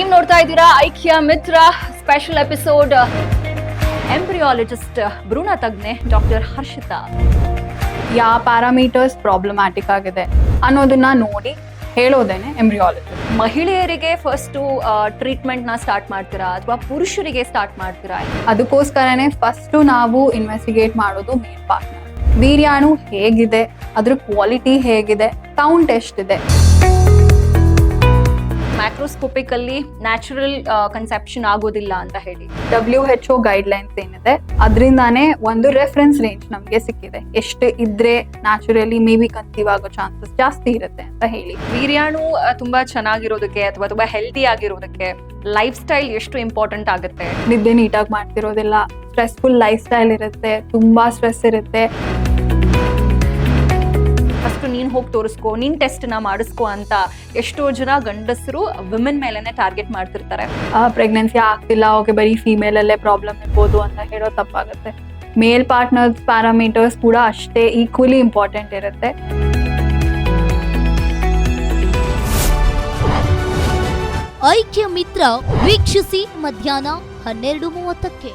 ನೀವ್ ನೋಡ್ತಾ ಇದ್ದೀರಾ ಐಕ್ಯ ಮಿತ್ರ ಸ್ಪೆಷಲ್ ಎಪಿಸೋಡ್. ಎಂಬ್ರಿಯಾಲಜಿಸ್ಟ್ ಭ್ರೂಣ ತಜ್ಞೆ ಡಾಕ್ಟರ್ ಹರ್ಷಿತಾ ಯಾವ ಪ್ಯಾರಾಮೀಟರ್ಸ್ ಪ್ರಾಬ್ಲಮ್ಯಾಟಿಕ್ ಆಗಿದೆ ಅನ್ನೋದನ್ನ ನೋಡಿ ಹೇಳೋದೇನೆ ಎಂಬ್ರಿಯಾಲಜಿಸ್ಟ್. ಮಹಿಳೆಯರಿಗೆ ಫಸ್ಟ್ ಟ್ರೀಟ್ಮೆಂಟ್ ನ ಸ್ಟಾರ್ಟ್ ಮಾಡ್ತೀರಾ ಅಥವಾ ಪುರುಷರಿಗೆ ಸ್ಟಾರ್ಟ್ ಮಾಡ್ತೀರಾ? ಅದಕ್ಕೋಸ್ಕರನೇ ಫಸ್ಟ್ ನಾವು ಇನ್ವೆಸ್ಟಿಗೇಟ್ ಮಾಡೋದು ಮೇಲ್ ಪಾರ್ಟ್ನರ್. ವೀರ್ಯಾಣು ಹೇಗಿದೆ, ಅದ್ರ ಕ್ವಾಲಿಟಿ ಹೇಗಿದೆ, ಕೌಂಟ್ ಎಷ್ಟಿದೆ. ಮ್ಯಾಕ್ರೋಸ್ಕೋಪಿಕ್ ಅಲ್ಲಿ ನ್ಯಾಚುರಲ್ ಕನ್ಸೆಪ್ಷನ್ ಆಗೋದಿಲ್ಲ ಅಂತ ಹೇಳಿ WHO ಗೈಡ್ಲೈನ್ಸ್ ಏನಿದೆ ಅದರಿಂದಾನೇ ಒಂದು ರೆಫರೆನ್ಸ್ ರೇಂಜ್ ನಮ್ಗೆ ಸಿಕ್ಕಿದೆ. ಎಷ್ಟು ಇದ್ರೆ ನ್ಯಾಚುರಲಿ ಮೇ ಬಿ ಕನ್ಸೀವ್ ಆಗೋ ಚಾನ್ಸಸ್ ಜಾಸ್ತಿ ಇರುತ್ತೆ ಅಂತ ಹೇಳಿ. ವೀರ್ಯಾಣು ತುಂಬಾ ಚೆನ್ನಾಗಿರೋದಕ್ಕೆ ಅಥವಾ ತುಂಬಾ ಹೆಲ್ದಿ ಆಗಿರೋದಕ್ಕೆ ಲೈಫ್ ಸ್ಟೈಲ್ ಎಷ್ಟು ಇಂಪಾರ್ಟೆಂಟ್ ಆಗುತ್ತೆ? ನಿದ್ದೆ ನೀಟಾಗಿ ಮಾಡ್ತಿರೋದಿಲ್ಲ, ಸ್ಟ್ರೆಸ್ಫುಲ್ ಲೈಫ್ ಸ್ಟೈಲ್ ಇರುತ್ತೆ, ತುಂಬಾ ಸ್ಟ್ರೆಸ್ ಇರುತ್ತೆ. ಫಸ್ಟ್ ನೀನ್ ಹೋಗಿ ತೋರಿಸ್ಕೋ, ನೀನ್ ಟೆಸ್ಟ್ ನ ಮಾಡಿಸ್ಕೋ ಅಂತ ಎಷ್ಟೋ ಜನ ಗಂಡಸರು ವಿಮೆನ್ ಮೇಲೆನೆ ಟಾರ್ಗೆಟ್ ಮಾಡ್ತಿರ್ತಾರೆ. ಪ್ರೆಗ್ನೆನ್ಸಿ ಆಗ್ತಿಲ್ಲ, ಓಕೆ ಬರೀ ಫೀಮೇಲ್ ಅಲ್ಲೇ ಪ್ರಾಬ್ಲಮ್ ಇರ್ಬೋದು ಅಂತ ಹೇಳೋ ತಪ್ಪಾಗುತ್ತೆ. ಮೇಲ್ ಪಾರ್ಟ್ನರ್ಸ್ ಪ್ಯಾರಾಮೀಟರ್ಸ್ ಕೂಡ ಅಷ್ಟೇ ಈಕ್ವಲಿ ಇಂಪಾರ್ಟೆಂಟ್ ಇರುತ್ತೆ. ಐಕ್ಯ ಮಿತ್ರ ವೀಕ್ಷಿಸಿ ಮಧ್ಯಾಹ್ನ 12:30ಕ್ಕೆ.